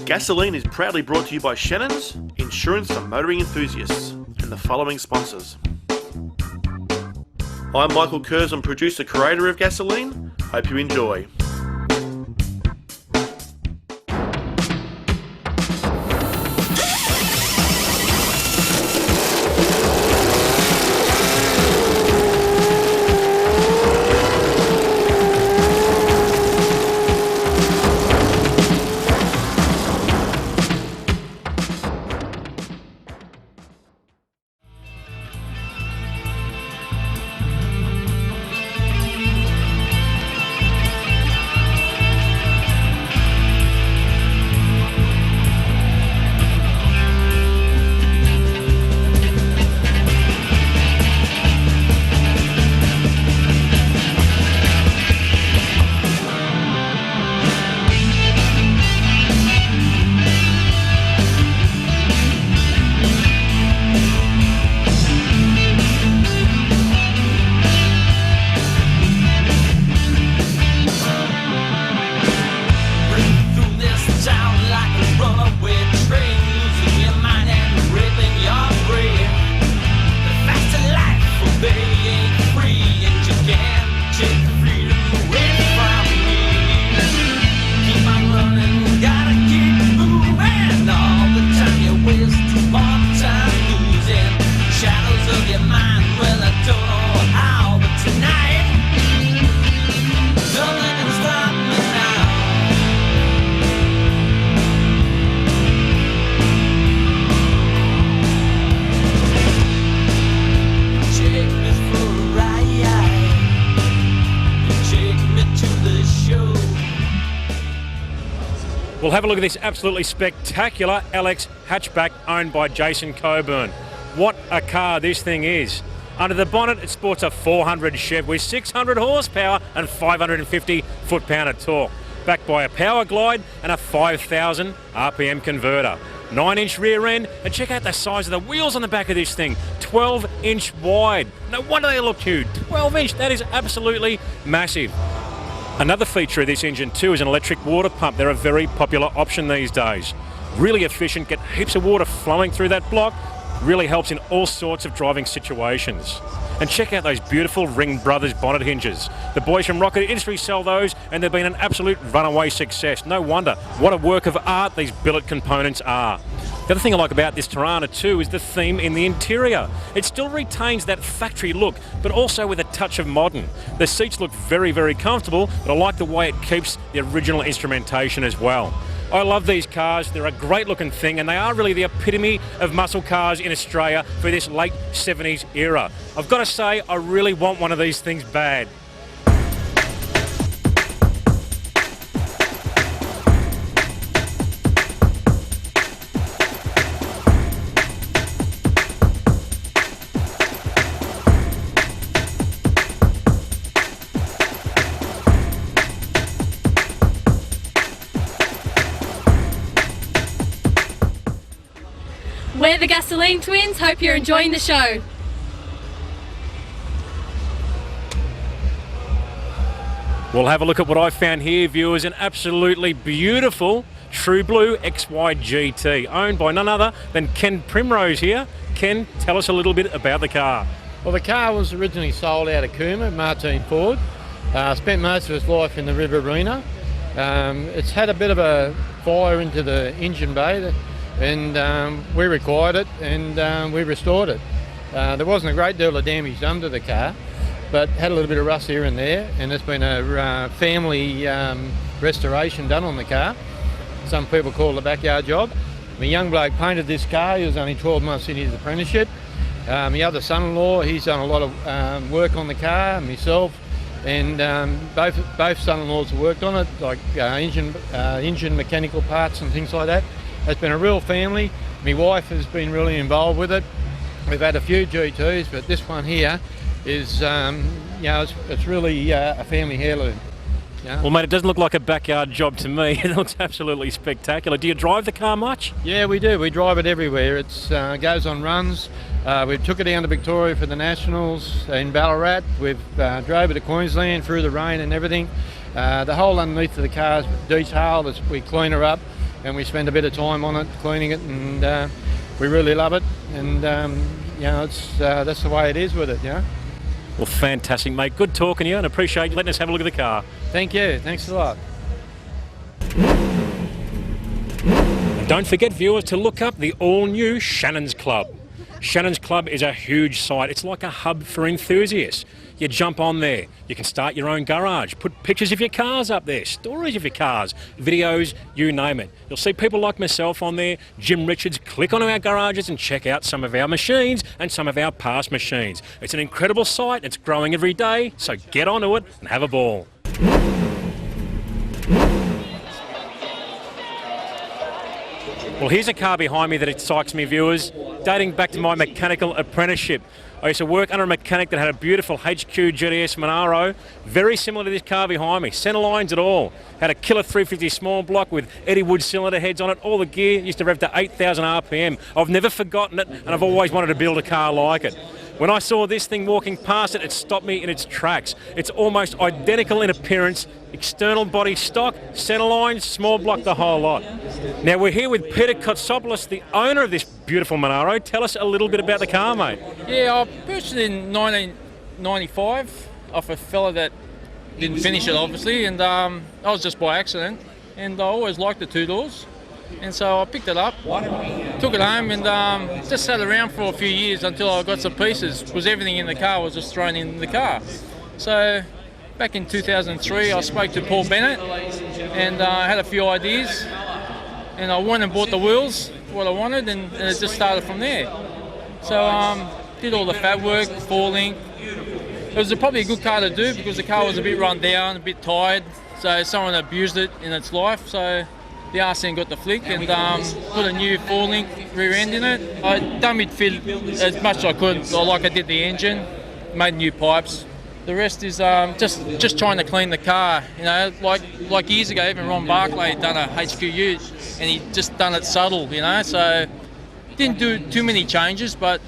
Gasoline is proudly brought to you by Shannons, insurance for motoring enthusiasts, and the following sponsors. I'm Michael Curson, producer, creator of Gasoline. Hope you enjoy. We'll have a look at this absolutely spectacular LX hatchback owned by Jason Coburn. What a car this thing is. Under the bonnet, it sports a 400 Chev with 600 horsepower and 550 foot-pound of torque, backed by a power glide and a 5,000 RPM converter. 9-inch rear end, and check out the size of the wheels on the back of this thing. 12-inch wide. No wonder they look huge. 12-inch, that is absolutely massive. Another feature of this engine too is an electric water pump. They're a very popular option these days. Really efficient, get heaps of water flowing through that block. Really helps in all sorts of driving situations. And check out those beautiful Ring Brothers bonnet hinges. The boys from Rocket Industries sell those, and they've been an absolute runaway success. No wonder. What a work of art these billet components are. The other thing I like about this Tirana too is the theme in the interior. It still retains that factory look, but also with a touch of modern. The seats look very, very comfortable, but I like the way it keeps the original instrumentation as well. I love these cars. They're a great looking thing, and they are really the epitome of muscle cars in Australia for this late 70s era. I've got to say, I really want one of these things bad. We're the Gasoline Twins, hope you're enjoying the show. We'll have a look at what I found here, viewers. An absolutely beautiful True Blue XY GT, owned by none other than Ken Primrose here. Ken, tell us a little bit about the car. Well, the car was originally sold out of Cooma, Martin Ford. Spent most of its life in the Riverina. It's had a bit of a fire into the engine bay, and we required it, and we restored it. There wasn't a great deal of damage done to the car, but had a little bit of rust here and there, and there's been a family restoration done on the car. Some people call it a backyard job. My young bloke painted this car. He was only 12 months into his apprenticeship. My other son-in-law, he's done a lot of work on the car, myself, and both son-in-laws have worked on it, like engine mechanical parts and things like that. It's been a real family. My wife has been really involved with it. We've had a few GTs, but this one here is, it's really a family heirloom. Yeah. Well, mate, it doesn't look like a backyard job to me. It looks absolutely spectacular. Do you drive the car much? Yeah, we do. We drive it everywhere. It goes on runs. We took it down to Victoria for the Nationals in Ballarat. We've drove it to Queensland through the rain and everything. The whole underneath of the car is detailed as we clean her up. and we spend a bit of time on it, cleaning it, and we really love it. And you know, it's that's the way it is with it. You know. Well, fantastic, mate. Good talking to you, and appreciate you letting us have a look at the car. Thank you. Thanks a lot. And don't forget, viewers, to look up the all-new Shannons Club. Shannons Club is a huge site. It's like a hub for enthusiasts. You jump on there, you can start your own garage, put pictures of your cars up there, stories of your cars, videos, you name it. You'll see people like myself on there, Jim Richards. Click onto our garages and check out some of our machines and some of our past machines. It's an incredible site, it's growing every day, so get onto it and have a ball. Well, here's a car behind me that excites me, viewers, dating back to my mechanical apprenticeship. I used to work under a mechanic that had a beautiful HQ GTS Monaro, very similar to this car behind me, centre lines at all. Had a killer 350 small block with Eddie Wood cylinder heads on it, all the gear, used to rev to 8,000 RPM. I've never forgotten it, and I've always wanted to build a car like it. When I saw this thing walking past it, it stopped me in its tracks. It's almost identical in appearance, external body stock, centre lines, small block, the whole lot. Now we're here with Peter Kotsopoulos, the owner of this beautiful Monaro. Tell us a little bit about the car, mate. Yeah, I purchased it in 1995 off a fella that didn't finish it, obviously, and I was just by accident, and I always liked the two doors. And so I picked it up, took it home, and just sat around for a few years until I got some pieces, because everything in the car was just thrown in the car. So back in 2003, I spoke to Paul Bennett, and I had a few ideas, and I went and bought the wheels, what I wanted, and it just started from there. So did all the fat work, four link. It was probably a good car to do because the car was a bit run down, a bit tired, so someone abused it in its life. So the RCN got the flick and put a new four-link rear end in it. I dummied fit as much as I could, like I did the engine, made new pipes. The rest is just trying to clean the car. You know, like years ago, even Ron Barclay had done a HQU, and he just done it subtle. You know, so didn't do too many changes, but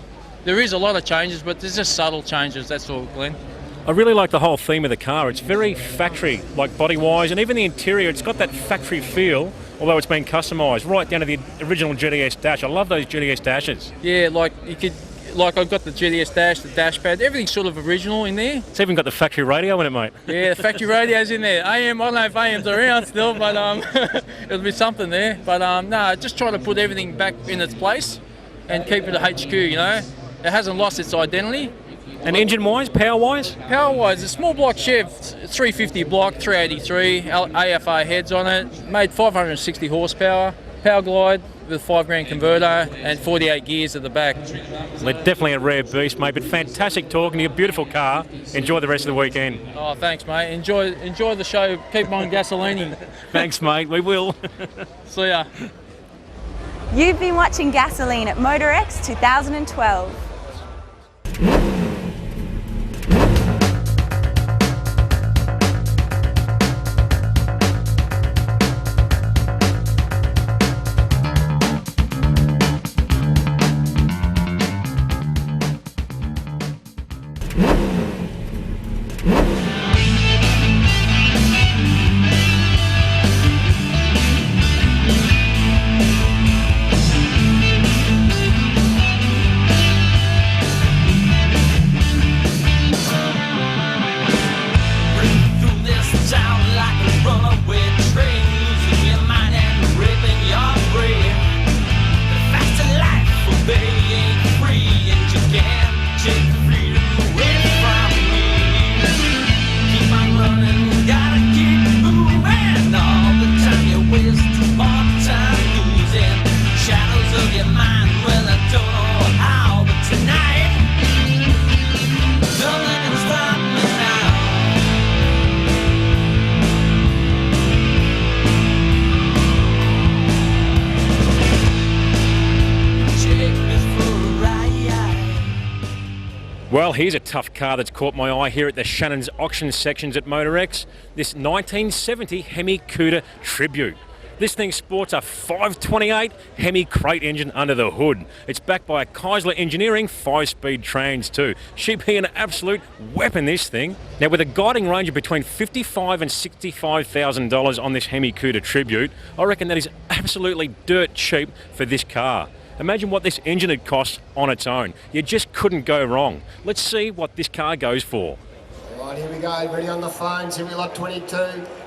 there is a lot of changes, but there's just subtle changes. That's all, Glenn. I really like the whole theme of the car. It's very factory, like body-wise, and even the interior, it's got that factory feel, although it's been customised right down to the original GTS dash. I love those GTS dashes. Yeah, like you could, like I've got the GTS dash, the dash pad, everything's sort of original in there. It's even got the factory radio in it, mate. Yeah, the factory radio's in there. AM, I don't know if AM's around still, but it'll be something there. But no, just trying to put everything back in its place and keep it a HQ, you know. It hasn't lost its identity. And engine-wise, power-wise? Power-wise, a small block Chev, 350 block, 383, AFR heads on it, made 560 horsepower, power glide with 5 grand converter and 48 gears at the back. Well, definitely a rare beast, mate, but fantastic talking to you. Beautiful car. Enjoy the rest of the weekend. Oh, thanks, mate. Enjoy the show. Keep on gasolining. Thanks, mate. We will. See ya. You've been watching Gasoline at MotorEx 2012. Well, here's a tough car that's caught my eye here at the Shannons auction sections at MotorEx. This 1970 Hemi Cuda Tribute. This thing sports a 528 Hemi crate engine under the hood. It's backed by a Chrysler Engineering 5-speed trans too. Should be an absolute weapon, this thing. Now, with a guiding range of between $55,000 and $65,000 on this Hemi Cuda Tribute, I reckon that is absolutely dirt cheap for this car. Imagine what this engine had cost on its own. You just couldn't go wrong. Let's see what this car goes for. All right, here we go. Ready on the phones. Here we lot 22.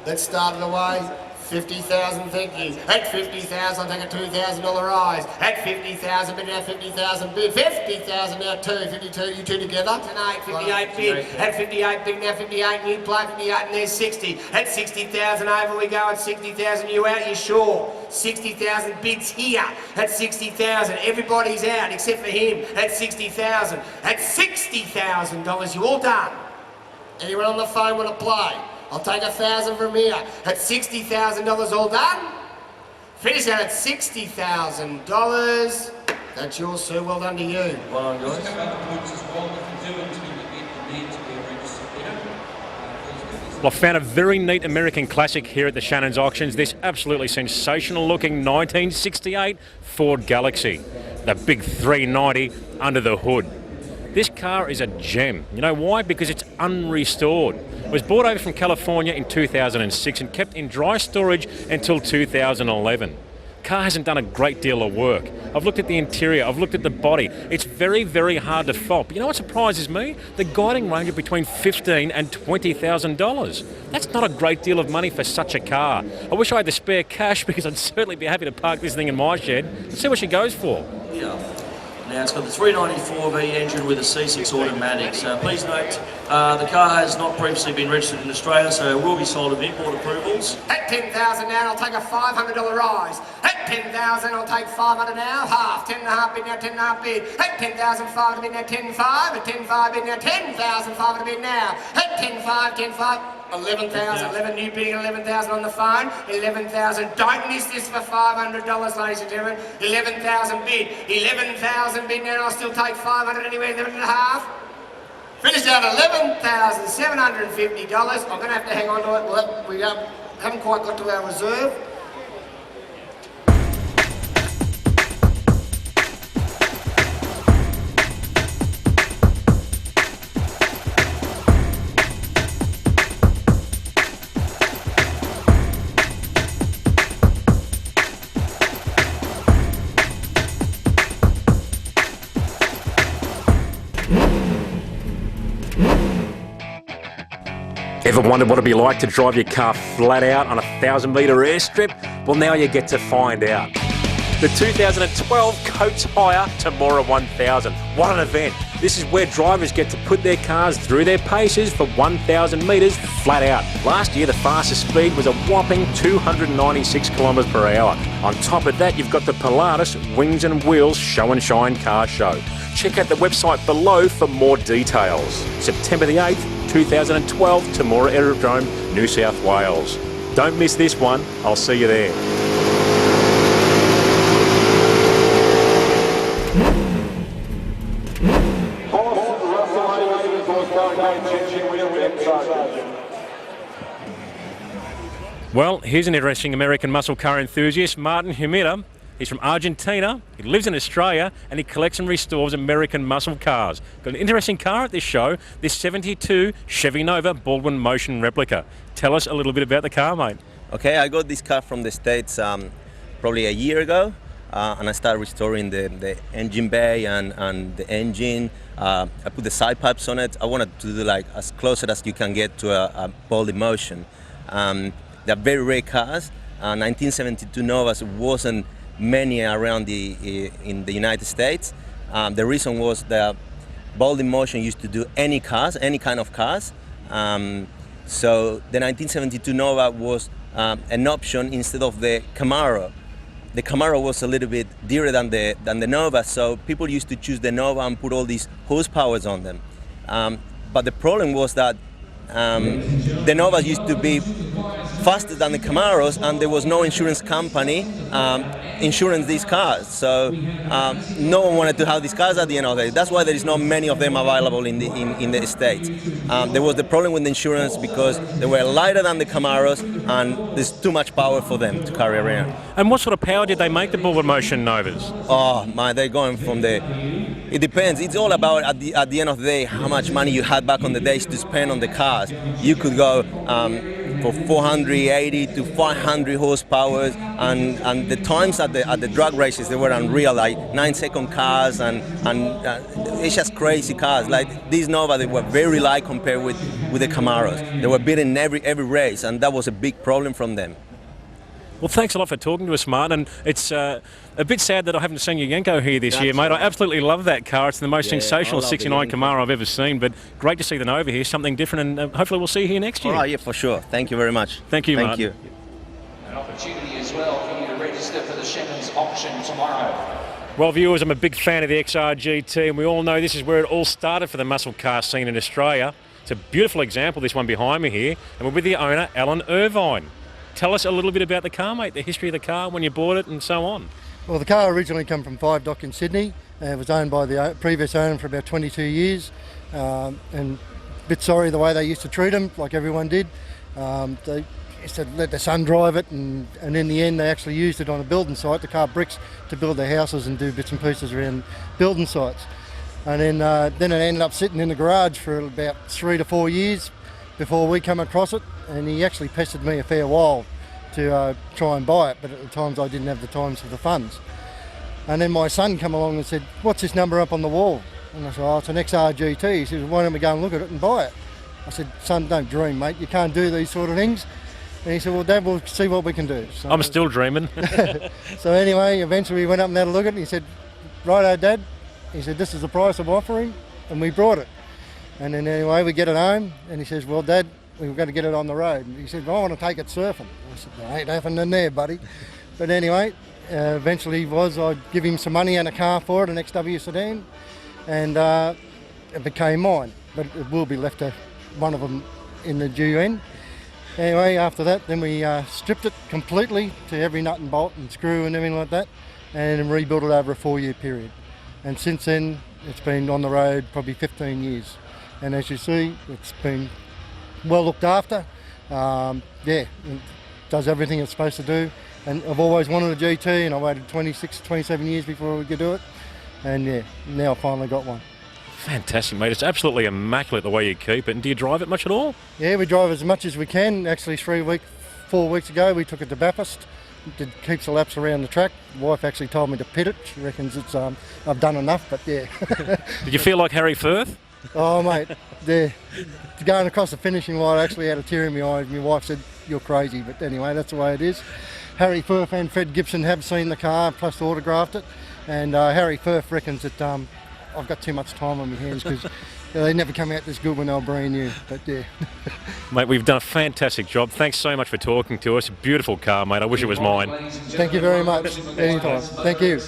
Let's start it away. 50,000, thank you. At 50,000, I'll take a $2,000 rise. At 50,000, bid now 50,000 bid. 50,000 now 52, you two together. Tonight, 58 bid. At 58 bid now 58, new plug 58 and there's 60. At 60,000 over we go. At 60,000 you out, you sure? 60,000 bids here. At 60,000, everybody's out except for him. At 60,000. At $60,000, you all done. Anyone on the phone want to play? I'll take 1,000 from here. At $60,000 all done. Finish that at $60,000. That's yours, sir. Well done to you. Well done, guys. Well, I found a very neat American classic here at the Shannons auctions. This absolutely sensational looking 1968 Ford Galaxy. The big 390 under the hood. This car is a gem. You know why? Because it's unrestored. It was brought over from California in 2006 and kept in dry storage until 2011. Car hasn't done a great deal of work. I've looked at the interior, I've looked at the body. It's very, very hard to fault. But you know what surprises me? The guiding range of between $15,000 and $20,000. That's not a great deal of money for such a car. I wish I had the spare cash because I'd certainly be happy to park this thing in my shed. Let's see what she goes for. Yeah. Now it's got the 394V engine with a C6 automatic. So please note, the car has not previously been registered in Australia, so it will be sold with import approvals. At 10,000 now, I'll take a $500 rise. At 10,000, I'll take 500 now, half. 10.5 bid now, 10.5 bid. At 10,000, 500 bid now, 10.5. At 10.5 bid now, 10,000, 500 bid now. At 10.5, 10.5. 11,000, 11 new bidding, 11,000 on the phone, 11,000. Don't miss this for $500, ladies and gentlemen. 11,000 bid, 11,000 bid now. I'll still take 500 anywhere, 11 and a half. Finished out $11,750. I'm going to have to hang on to it. We haven't quite got to our reserve. Ever wondered what it'd be like to drive your car flat out on a 1,000-metre airstrip? Well, now you get to find out. The 2012 Coates Hire Temora 1000. What an event. This is where drivers get to put their cars through their paces for 1,000 metres flat out. Last year, the fastest speed was a whopping 296 kilometres per hour. On top of that, you've got the Pilatus Wings and Wheels Show and Shine car show. Check out the website below for more details. September the 8th, 2012, Temora Aerodrome, New South Wales. Don't miss this one. I'll see you there. Well, here's an interesting American muscle car enthusiast, Martin Humida. He's from Argentina, he lives in Australia, and he collects and restores American muscle cars. Got an interesting car at this show, this 72 Chevy Nova Baldwin Motion replica. Tell us a little bit about the car, mate. Okay, I got this car from the States probably a year ago, and I started restoring the engine bay and the engine. I put the side pipes on it. I wanted to do like as close as you can get to a Baldwin Motion. They're very rare cars. 1972 Novas wasn't many around in the United States. The reason was that Baldwin Motion used to do any cars, any kind of cars. So the 1972 Nova was an option instead of the Camaro. The Camaro was a little bit dearer than the Nova, so people used to choose the Nova and put all these horsepowers on them. But the problem was that the Novas used to be faster than the Camaros, and there was no insurance company insuring these cars. So no one wanted to have these cars at the end of the day. That's why there is not many of them available in the States. There was the problem with the insurance because they were lighter than the Camaros, and there's too much power for them to carry around. And what sort of power did they make the Bullet Motion Novas? Oh man, they're going from the. It depends. It's all about at the end of the day how much money you had back on the days to spend on the cars. You could go for 480 to 500 horsepower, and the times at the drag races, they were unreal, like 9-second cars, and it's just crazy cars. Like these Nova, they were very light compared with the Camaros. They were beating every race, and that was a big problem from them. Well, thanks a lot for talking to us, Martin. And it's a bit sad that I haven't seen your Yenko here this year, mate. I absolutely love that car. It's the most sensational 69 Camaro I've ever seen, but great to see the Nova here, something different, and hopefully we'll see you here next year. Oh, yeah, for sure. Thank you very much. Thank you, Martin. Thank you. An opportunity as well for you to register for the Shannons auction tomorrow. Well, viewers, I'm a big fan of the XRGT, and we all know this is where it all started for the muscle car scene in Australia. It's a beautiful example, this one behind me here, and we're with the owner, Alan Irvine. Tell us a little bit about the car, mate, the history of the car, when you bought it and so on. Well, the car originally came from Five Dock in Sydney. It was owned by the previous owner for about 22 years. And a bit sorry the way they used to treat him, like everyone did. They used to let their son drive it, and in the end they actually used it on a building site to carve bricks to build their houses and do bits and pieces around building sites. And then it ended up sitting in the garage for about 3 to 4 years before we come across it, and he actually pestered me a fair while to try and buy it, but at the times I didn't have the times for the funds. And then my son come along and said, "What's this number up on the wall?" And I said, "Oh, it's an XRGT." He said, "Well, why don't we go and look at it and buy it?" I said, "Son, don't dream, mate. You can't do these sort of things." And he said, "Well, Dad, we'll see what we can do." So, I'm still dreaming. So anyway, eventually we went up and had a look at it, and he said, "Righto, Dad." He said, "This is the price I'm offering," and we brought it. And then anyway, we get it home, and he says, "Well, Dad, we've got to get it on the road." And he said, "Well, I want to take it surfing." I said, "There ain't nothing in there, buddy." But anyway, eventually I'd give him some money and a car for it, an XW sedan, and it became mine. But it will be left to one of them in the GN. Anyway, after that, then we stripped it completely to every nut and bolt and screw and everything like that, and rebuilt it over a 4-year period. And since then, it's been on the road probably 15 years. And as you see, it's been well looked after. It does everything it's supposed to do. And I've always wanted a GT, and I waited 26, 27 years before we could do it. And yeah, now I finally got one. Fantastic, mate. It's absolutely immaculate the way you keep it. And do you drive it much at all? Yeah, we drive as much as we can. Actually, 4 weeks ago, we took it to Bathurst. It keeps the laps around the track. The wife actually told me to pit it. She reckons it's I've done enough, but yeah. Did you feel like Harry Firth? Oh, mate, yeah. Going across the finishing line, I actually had a tear in my eye. My wife said, "You're crazy," but anyway, that's the way it is. Harry Firth and Fred Gibson have seen the car, plus autographed it, and Harry Firth reckons that I've got too much time on my hands because they never come out this good when they were brand new, but yeah. Mate, we've done a fantastic job. Thanks so much for talking to us. Beautiful car, mate. I wish it was mine. Thank you very much. Anytime. Thank you.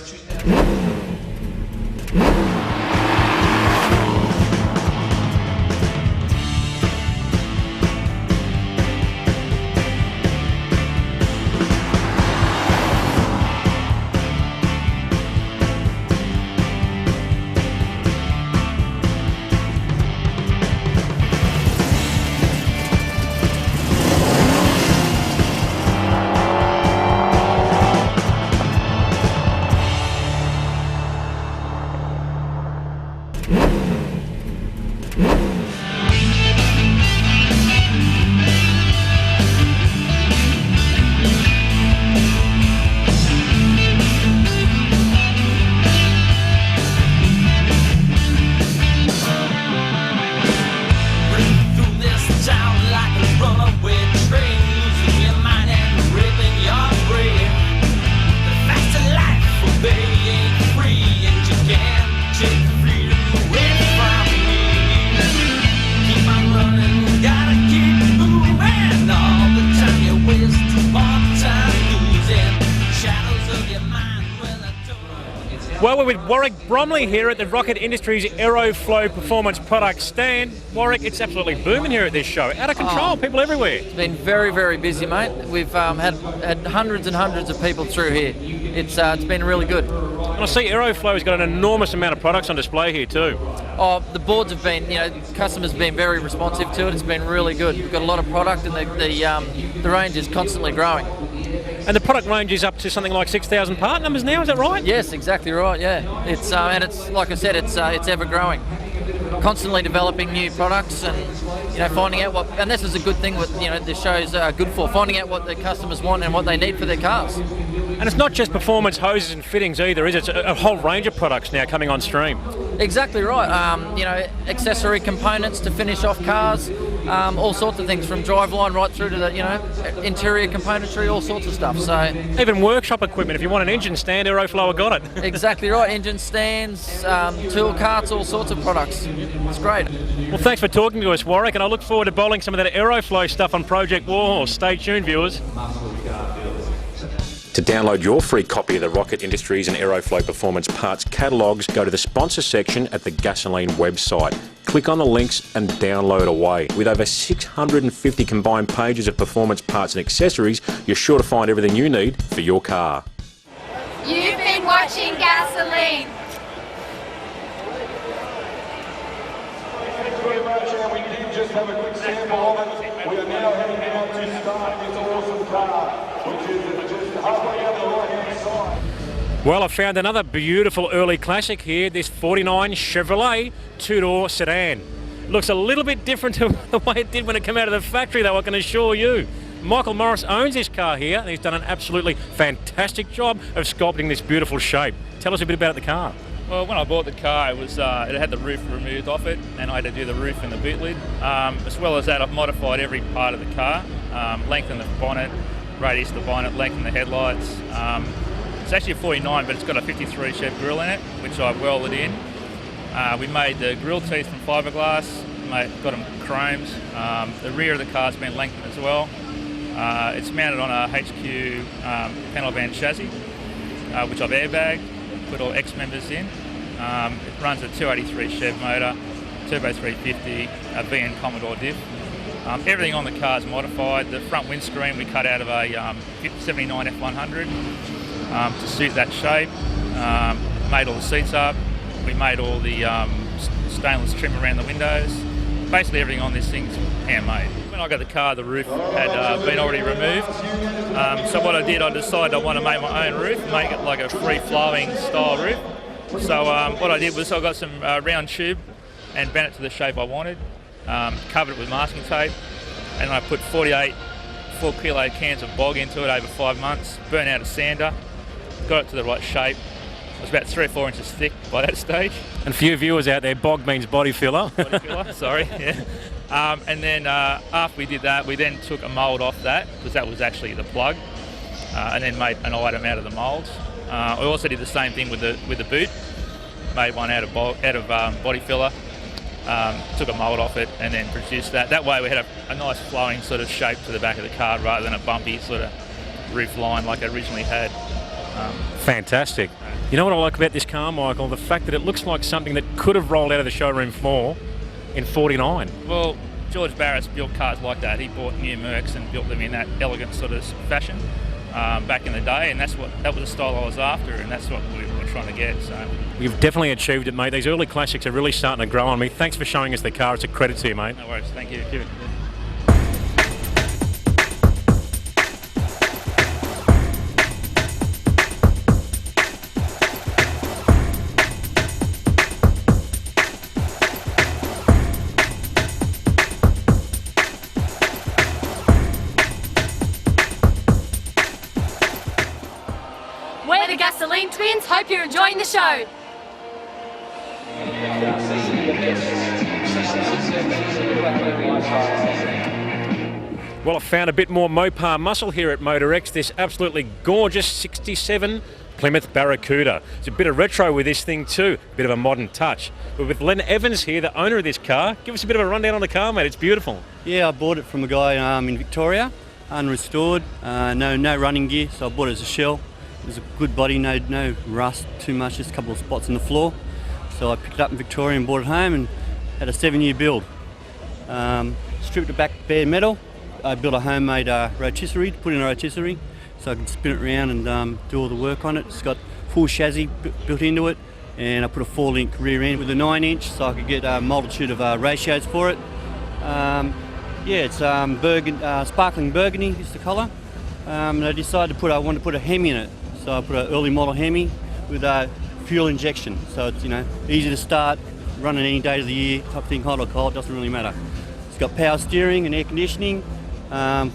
Well, we're with Warwick Bromley here at the Rocket Industries Aeroflow Performance Products stand. Warwick, it's absolutely booming here at this show. Out of control, people everywhere. It's been very, very busy, mate. We've had hundreds and hundreds of people through here. It's been really good. And I see Aeroflow's got an enormous amount of products on display here too. Oh, the boards have been, customers have been very responsive to it. It's been really good. We've got a lot of product, and the range is constantly growing. And the product range is up to something like 6,000 part numbers now, is that right? Yes, exactly right, yeah. It's and it's, like I said, it's ever growing. Constantly developing new products and, finding out what, and this is a good thing what, the show's good for, finding out what the customers want and what they need for their cars. And it's not just performance hoses and fittings either, is it? It's a whole range of products now coming on stream. Exactly right. Accessory components to finish off cars, all sorts of things from driveline right through to the, interior componentry, all sorts of stuff. So even workshop equipment. If you want an engine stand, Aeroflow have got it. Exactly right. Engine stands, tool carts, all sorts of products. It's great. Well, thanks for talking to us, Warwick, and I look forward to bowling some of that Aeroflow stuff on Project Warhorse. Stay tuned, viewers. To download your free copy of the Rocket Industries and Aeroflow Performance Parts catalogues, go to the sponsor section at the Gasoline website. Click on the links and download away. With over 650 combined pages of performance parts and accessories, you're sure to find everything you need for your car. You've been watching Gasoline. Thank you very much, and we did just have a quick sample of it. We are now heading out to start this awesome car, which is just halfway down the right-hand side. Well, I found another beautiful early classic here, this 49 Chevrolet two-door sedan. Looks a little bit different to the way it did when it came out of the factory, though, I can assure you. Michael Morris owns this car here, and he's done an absolutely fantastic job of sculpting this beautiful shape. Tell us a bit about the car. Well, when I bought the car, it had the roof removed off it, and I had to do the roof and the boot lid. As well as that, I've modified every part of the car, lengthened the bonnet, radius the bonnet, lengthened the headlights. It's actually a 49, but it's got a 53 Chev grille in it, which I've welded in. We made the grille teeth from fiberglass, got them chromed. The rear of the car's been lengthened as well. It's mounted on a HQ panel van chassis, which I've airbagged. Put all X members in. It runs a 283 Chev motor, turbo 350, a VN Commodore diff. Everything on the car is modified. The front windscreen we cut out of a 79 F100 to suit that shape. Made all the seats up. We made all the stainless trim around the windows. Basically everything on this thing's handmade. When I got the car, the roof had been already removed. So what I did, I decided I want to make my own roof, make it like a free-flowing style roof. So what I did was I got some round tube and bent it to the shape I wanted, covered it with masking tape, and I put 48 4-kilo cans of bog into it over 5 months, burnt out a sander, got it to the right shape. It was about 3 or 4 inches thick by that stage. And for you viewers out there, bog means body filler. Body filler, sorry, yeah. And then after we did that, we then took a mould off that, because that was actually the plug, and then made an item out of the moulds. I also did the same thing with the boot. Made one out of body filler, took a mould off it, and then produced that. That way we had a nice flowing sort of shape to the back of the car, rather than a bumpy sort of roof line like I originally had. Fantastic. You know what I like about this car, Michael? The fact that it looks like something that could have rolled out of the showroom floor in 49. Well, George Barrett's built cars like that. He bought new Mercs and built them in that elegant sort of fashion back in the day, and that was the style I was after, and that's what we were trying to get. So you've definitely achieved it, mate. These early classics are really starting to grow on me. Thanks for showing us the car. It's a credit to you, mate. No worries. Thank you. We're the Gasoline Twins. Hope you're enjoying the show. Well, I found a bit more Mopar muscle here at MotorEx. This absolutely gorgeous 67 Plymouth Barracuda. It's a bit of retro with this thing too, a bit of a modern touch. But with Len Evans here, the owner of this car, give us a bit of a rundown on the car, mate. It's beautiful. Yeah, I bought it from a guy in Victoria, unrestored, no running gear, so I bought it as a shell. It was a good body, no rust too much, just a couple of spots in the floor. So I picked it up in Victoria and brought it home and had a 7-year build. Stripped it back bare metal. I built a homemade rotisserie to put in a rotisserie so I can spin it around and do all the work on it. It's got full chassis built into it, and I put a 4-link rear end with a 9-inch so I could get a multitude of ratios for it. It's sparkling burgundy is the colour. And I decided I wanted to put a Hemi in it, so I put an early model Hemi with a fuel injection, so it's easy to start, running any day of the year, type thing, hot or cold, doesn't really matter. It's got power steering and air conditioning,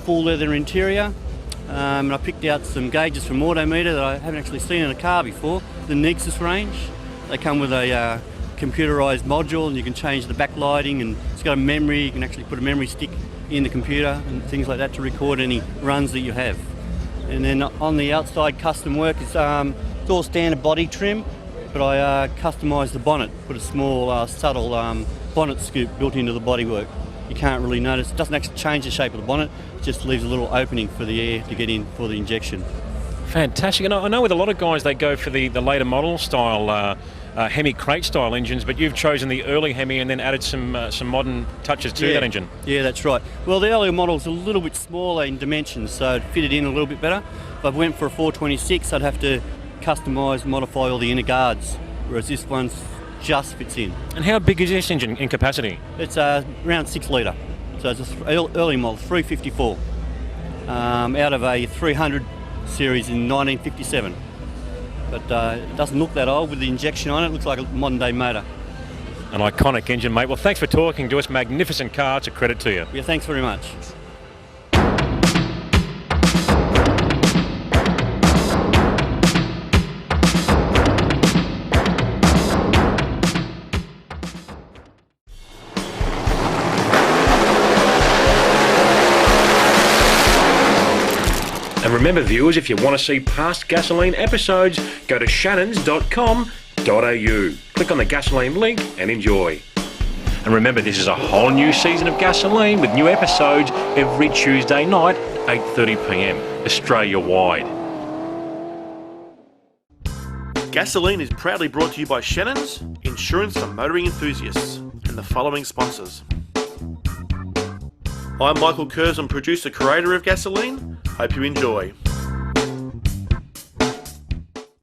full leather interior, and I picked out some gauges from Autometer that I haven't actually seen in a car before, the Nexus range. They come with a computerised module, and you can change the backlighting, and it's got a memory. You can actually put a memory stick in the computer and things like that to record any runs that you have. And then on the outside custom work, it's all standard body trim, but I customised the bonnet, put a small subtle bonnet scoop built into the bodywork. You can't really notice, it doesn't actually change the shape of the bonnet, it just leaves a little opening for the air to get in for the injection. Fantastic. And I know with a lot of guys they go for the later model style Hemi crate style engines, but you've chosen the early Hemi and then added some modern touches to that engine. Yeah, that's right. Well, the earlier model's a little bit smaller in dimensions, so it fitted in a little bit better. If I went for a 426, I'd have to customise, modify all the inner guards, whereas this one just fits in. And how big is this engine in capacity? It's around 6 litre, so it's an early model, 354, out of a 300 series in 1957. But it doesn't look that old with the injection on it. It looks like a modern day motor. An iconic engine, mate. Well, thanks for talking to us. Magnificent car. It's a credit to you. Yeah, thanks very much. And remember, viewers, if you want to see past Gasoline episodes, go to shannons.com.au. Click on the Gasoline link and enjoy. And remember, this is a whole new season of Gasoline with new episodes every Tuesday night at 8:30 p.m, Australia-wide. Gasoline is proudly brought to you by Shannons, insurance for motoring enthusiasts, and the following sponsors. I'm Michael Curson, producer, creator of Gasoline. Hope you enjoy.